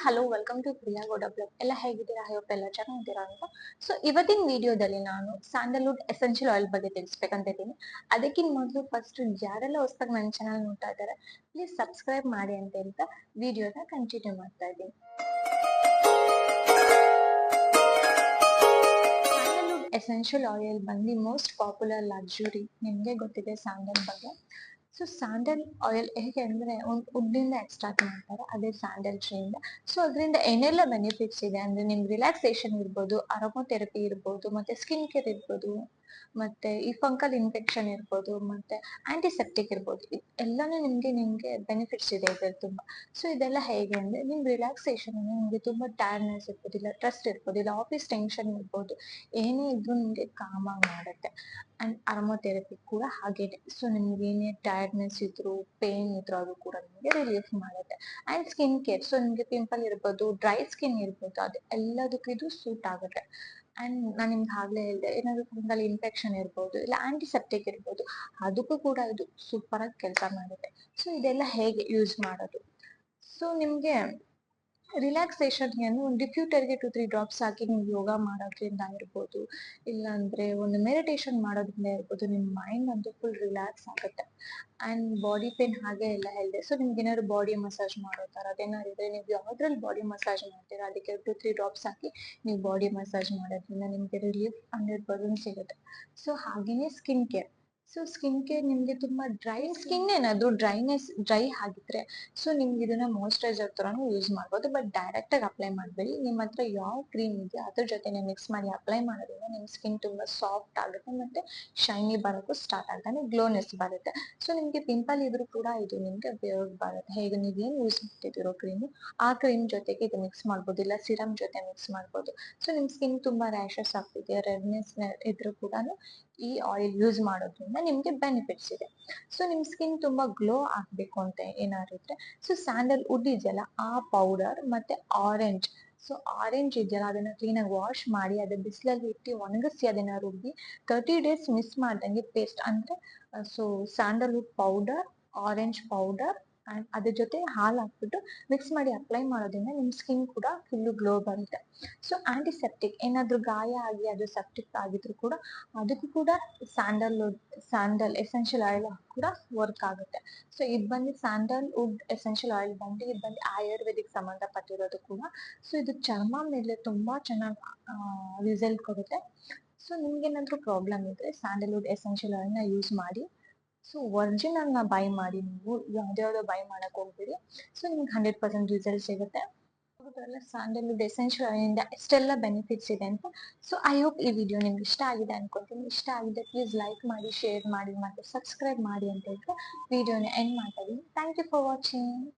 Hello welcome to Priya Gowda blog. ಎಲ್ಲ ಹೇಗಿದ್ದೀರಾ? Hope ಎಲ್ಲ ಚೆನ್ನಾಗಿದ್ದೀರಾ ಅಂತ. ಸೊ ಇವತ್ತಿನ ವಿಡಿಯೋದಲ್ಲಿ ನಾನು ಸ್ಯಾಂಡಲ್ವುಡ್ ಎಸೆನ್ಷಿಯಲ್ ಆಯಿಲ್ ಬಗ್ಗೆ ತಿಳಿಸ್ಬೇಕಂತ ಇದ್ದೀನಿ. ಅದಕ್ಕಿಂತ ಮೊದಲು ಫಸ್ಟ್ ಯಾರೆಲ್ಲ ಹೊಸದಾಗಿ ನನ್ನ ಚಾನಲ್ ನೋಡ್ತಾ ಇದ್ದಾರೆ ಪ್ಲೀಸ್ ಸಬ್ಸ್ಕ್ರೈಬ್ ಮಾಡಿ ಅಂತ ಹೇಳ್ತಾ ವಿಡಿಯೋನ ಕಂಟಿನ್ಯೂ ಮಾಡ್ತಾ ಇದ್ದೀನಿ. ಸ್ಯಾಂಡಲ್ವುಡ್ ಎಸೆನ್ಷಿಯಲ್ ಆಯಿಲ್ ಬಂದು ಮೋಸ್ಟ್ ಪಾಪ್ಯುಲರ್ ಲಕ್ಸುರಿ, ನಿಮ್ಗೆ ಗೊತ್ತಿದೆ ಸ್ಯಾಂಡಲ್ ಬಗ್ಗೆ. ಸೊ ಸ್ಯಾಂಡಲ್ ಆಯಿಲ್ ಹೇಗೆ ಅಂದ್ರೆ ಒಂದು ವುಡ್ಡಿಂದ ಎಕ್ಸ್ಟ್ರಾಕ್ಟ್ ಮಾಡ್ತಾರೆ, ಅದೇ ಸ್ಯಾಂಡಲ್ ಟ್ರೀ ಇಂದ. ಸೊ ಅದರಿಂದ ಏನೆಲ್ಲ ಬೆನಿಫಿಟ್ಸ್ ಇದೆ ಅಂದ್ರೆ ನಿಮ್ಗೆ ರಿಲ್ಯಾಕ್ಸೇಷನ್ ಇರ್ಬೋದು, ಅರೋಮೋಥೆರಪಿ ಇರ್ಬೋದು, ಮತ್ತೆ ಸ್ಕಿನ್ ಕೇರ್ ಇರ್ಬೋದು, ಮತ್ತೆ ಈ ಫಂಕಲ್ ಇನ್ಫೆಕ್ಷನ್ ಇರ್ಬೋದು, ಮತ್ತೆ ಆಂಟಿಸೆಪ್ಟಿಕ್ ಇರ್ಬೋದು. ಎಲ್ಲಾನು ನಿಮ್ಗೆ ಬೆನಿಫಿಟ್ಸ್ ಇದೆ ಇದ್ರಲ್ಲಿ ತುಂಬಾ. ಸೊ ಇದೆಲ್ಲ ಹೇಗೆ ಅಂದ್ರೆ ನಿಮ್ ರಿಲ್ಯಾಕ್ಸೇಷನ್ ನಿಮ್ಗೆ ತುಂಬಾ ಟೈರ್ಡ್ನೆಸ್ ಇರ್ಬೋದು, ಇಲ್ಲ ಟ್ರಸ್ಟ್ ಇರ್ಬೋದು, ಇಲ್ಲ ಆಫೀಸ್ ಟೆನ್ಷನ್ ಇರ್ಬೋದು, ಏನೇ ಇದ್ರು ನಿಮ್ಗೆ ಕಾಮ್ ಆಗಿ ಮಾಡುತ್ತೆ. ಅಂಡ್ ಅರೋಮೋಥೆರಪಿ ಕೂಡ ಹಾಗೇನೆ. ಸೊ ನಿಮ್ಗೆ ಏನೇ ಟೈರ್ಡ್ನೆಸ್ ಇದ್ರು, ಪೇನ್ ಇದ್ರು ಅದು ಕೂಡ ನಿಮ್ಗೆ ರಿಲೀಫ್ ಮಾಡುತ್ತೆ. ಅಂಡ್ ಸ್ಕಿನ್ ಕೇರ್, ಸೊ ನಿಮ್ಗೆ ಪಿಂಪಲ್ ಇರ್ಬೋದು, ಡ್ರೈ ಸ್ಕಿನ್ ಇರ್ಬೋದು, ಅದು ಎಲ್ಲದಕ್ಕೂ ಇದು ಸೂಟ್ ಆಗುತ್ತೆ. ಅಂಡ್ ನಾನು ನಿಮ್ಗೆ ಆಗ್ಲೇ ಹೇಳಿದೆ, ಏನಾದ್ರು ಫಂಗಲ್ ಇನ್ಫೆಕ್ಷನ್ ಇರ್ಬೋದು, ಇಲ್ಲ ಆಂಟಿಸೆಪ್ಟಿಕ್ ಇರ್ಬೋದು, ಅದಕ್ಕೂ ಕೂಡ ಇದು ಸೂಪರ್ ಆಗಿ ಕೆಲಸ ಮಾಡುತ್ತೆ. ಸೊ ಇದೆಲ್ಲ ಹೇಗೆ ಯೂಸ್ ಮಾಡೋದು? ಸೊ ನಿಮ್ಗೆ ರಿಲ್ಯಾಕ್ಸೇಷನ್ ಏನು, ಒಂದು ಡಿಫ್ಯೂಟರ್ಗೆ 2-3 ಡ್ರಾಪ್ಸ್ ಹಾಕಿ ನೀವು ಯೋಗ ಮಾಡೋದ್ರಿಂದ ಇರ್ಬೋದು, ಇಲ್ಲಾಂದ್ರೆ ಒಂದು ಮೆಡಿಟೇಷನ್ ಮಾಡೋದ್ರಿಂದ ಇರ್ಬೋದು, ನಿಮ್ ಮೈಂಡ್ ಅಂತೂ ಫುಲ್ ರಿಲ್ಯಾಕ್ಸ್ ಆಗುತ್ತೆ. ಅಂಡ್ ಬಾಡಿ ಪೇನ್ ಹಾಗೆ ಎಲ್ಲ ಹೇಳಿದೆ. ಸೊ ನಿಮ್ಗೆ ಏನಾದ್ರು ಬಾಡಿ ಮಸಾಜ್ ಮಾಡೋ ತರ ಅದೇನಾದ್ರು ಇದ್ರೆ, ನೀವು ಯಾವ್ದ್ರಲ್ಲಿ ಬಾಡಿ ಮಸಾಜ್ ಮಾಡ್ತೀರಾ ಅದಕ್ಕೆ 2-3 ಡ್ರಾಪ್ಸ್ ಹಾಕಿ ನೀವು ಬಾಡಿ ಮಸಾಜ್ ಮಾಡೋದ್ರಿಂದ ನಿಮ್ಗೆ ರಿಲೀಫ್ 100% ಸಿಗುತ್ತೆ. ಸೊ ಹಾಗೇನೆ skin care. So skin care ನಿಮ್ಗೆ ತುಂಬಾ ಡ್ರೈ ಸ್ಕಿನ್ ಏನಾದ್ರು ಡ್ರೈ ಆಗಿದ್ರೆ, ಸೊ ನಿಮ್ಗೆ ಇದನ್ನ ಮಾಯಿಶ್ಚರೈಸರ್ ತರಾನು ಯೂಸ್ ಮಾಡ್ಬೋದು. ಬಟ್ ಡೈರೆಕ್ಟ್ ಆಗಿ ಅಪ್ಲೈ ಮಾಡಬೇಡಿ. ನಿಮ್ಮ ಹತ್ರ ಯಾವ ಕ್ರೀಮ್ ಇದೆ ಅದ್ರ ಜೊತೆ ಮಿಕ್ಸ್ ಮಾಡಿ ಅಪ್ಲೈ ಮಾಡೋದ್ರಿಂದ ನಿಮ್ ಸ್ಕಿನ್ ತುಂಬಾ ಸಾಫ್ಟ್ ಆಗುತ್ತೆ, ಮತ್ತೆ ಶೈನಿ ಬರೋಕ್ಕೂ ಸ್ಟಾರ್ಟ್ ಆಗುತ್ತೆ, ಗ್ಲೋನೆಸ್ ಬರುತ್ತೆ. ಸೊ ನಿಮ್ಗೆ ಪಿಂಪಲ್ ಇದ್ರು ಕೂಡ ಇದು ನಿಮ್ಗೆ ಉಪಯೋಗ ಬರುತ್ತೆ. ಹೇಗೆ ನೀವ್ ಏನ್ ಯೂಸ್ ಮಾಡ್ತಿದ್ದೀರೋ ಕ್ರೀಮ್, ಆ ಕ್ರೀಮ್ ಜೊತೆಗೆ ಇದು ಮಿಕ್ಸ್ ಮಾಡ್ಬೋದು, ಇಲ್ಲ ಸಿರಮ್ ಜೊತೆ ಮಿಕ್ಸ್ ಮಾಡ್ಬೋದು. ಸೊ ನಿಮ್ ಸ್ಕಿನ್ ತುಂಬಾ ರ್ಯಾಶಸ್ ಆಗ್ತಿದೆ, ರೆಡ್ನೆಸ್ ಇದ್ರು ಕೂಡ ಈ ಆಯಿಲ್ ಯೂಸ್ ಮಾಡೋದ್ರಿಂದ ನಿಮ್ಗೆ ಬೆನಿಫಿಟ್ಸ್ ಇದೆ. ಸೊ ನಿಮ್ ಸ್ಕಿನ್ ತುಂಬಾ ಗ್ಲೋ ಆಗ್ಬೇಕು ಅಂತ ಏನಾದ್ರು ಇದ್ರೆ, ಸೊ ಸ್ಯಾಂಡಲ್ ವುಡ್ ಇದೆಯಲ್ಲ ಆ ಪೌಡರ್ ಮತ್ತೆ ಆರೆಂಜ್, ಸೊ ಆರೆಂಜ್ ಇದೆಯಲ್ಲ ಅದನ್ನ ಕ್ಲೀನ್ ಆಗಿ ವಾಶ್ ಮಾಡಿ ಅದ್ರ ಬಿಸಿಲಲ್ಲಿ ಇಟ್ಟು ಒಣಗಿಸಿ ಅದನ್ನ ರುಬ್ಬಿ 30 ಡೇಸ್ ಮಿಸ್ ಮಾಡ್ದಂಗೆ ಪೇಸ್ಟ್ ಅಂದ್ರೆ, so Sandalwood powder, orange powder and ಅದ್ರ ಜೊತೆ ಹಾಲು ಹಾಕ್ಬಿಟ್ಟು ಮಿಕ್ಸ್ ಮಾಡಿ ಅಪ್ಲೈ ಮಾಡೋದ್ರಿಂದ ನಿಮ್ ಸ್ಕಿನ್ ಕೂಡ ಫುಲ್ ಗ್ಲೋ ಬರುತ್ತೆ. ಸೊ ಆಂಟಿಸೆಪ್ಟಿಕ್, ಏನಾದ್ರು ಗಾಯ ಆಗಿ ಅದು ಸೆಪ್ಟಿಕ್ ಆಗಿದ್ರು ಕೂಡ ಅದಕ್ಕೂ ಕೂಡ ಸ್ಯಾಂಡಲ್ ಎಸೆನ್ಷಿಯಲ್ ಆಯಿಲ್ ಕೂಡ ವರ್ಕ್ ಆಗುತ್ತೆ. ಸೊ ಇದು ಬಂದು ಸ್ಯಾಂಡಲ್ ವುಡ್ ಎಸೆನ್ಷಿಯಲ್ ಆಯಿಲ್ ಬಂದು ಇದು ಬಂದು ಆಯುರ್ವೇದಿಕ್ ಸಂಬಂಧಪಟ್ಟಿರೋದು ಕೂಡ. ಸೊ ಇದು ಚರ್ಮ ಮೇಲೆ ತುಂಬಾ ಚೆನ್ನಾಗಿ ರಿಸಲ್ಟ್ ಕೊಡುತ್ತೆ. ಸೊ ನಿಮ್ಗೆ ಏನಾದ್ರು ಪ್ರಾಬ್ಲಮ್ ಇದ್ರೆ ಸ್ಯಾಂಡಲ್ವುಡ್ ಎಸೆನ್ಷಿಯಲ್ ಆಯಿಲ್ ನ ಯೂಸ್ ಮಾಡಿ. ಸೊ ಒರಿಜಿನಲ್ ನ ಬೈ ಮಾಡಿ, ನೀವು ಯಾವ್ದಾವ್ದೋ ಬೈ ಮಾಡಕ್ ಹೋಗ್ಬೇಡಿ. ಸೊ ನಿಮ್ಗೆ 100% ರಿಸಲ್ಟ್ ಸಿಗುತ್ತೆ. ಸ್ಯಾಂಡಲ್ವುಡ್ ಎಸೆನ್ಷಿಯಲ್ ಆಯಿಲ್ ಇಂದ ಎಷ್ಟೆಲ್ಲ ಬೆನಿಫಿಟ್ಸ್ ಇದೆ ಅಂತ. ಸೊ ಐ ಹೋಪ್ ಈ ವಿಡಿಯೋ ನಿಮ್ಗೆ ಇಷ್ಟ ಆಗಿದೆ ಅನ್ಕೊಂತೀನಿ. ಇಷ್ಟ ಆಗಿದೆ ಪ್ಲೀಸ್ ಲೈಕ್ ಮಾಡಿ, ಶೇರ್ ಮಾಡಿ, ಮತ್ತೆ ಸಬ್ಸ್ಕ್ರೈಬ್ ಮಾಡಿ ಅಂತ ಹೇಳ್ತಾ ವಿಡಿಯೋನ ಎಂಡ್ ಮಾಡ್ತಾ ಇದೀನಿ. Thank you for watching.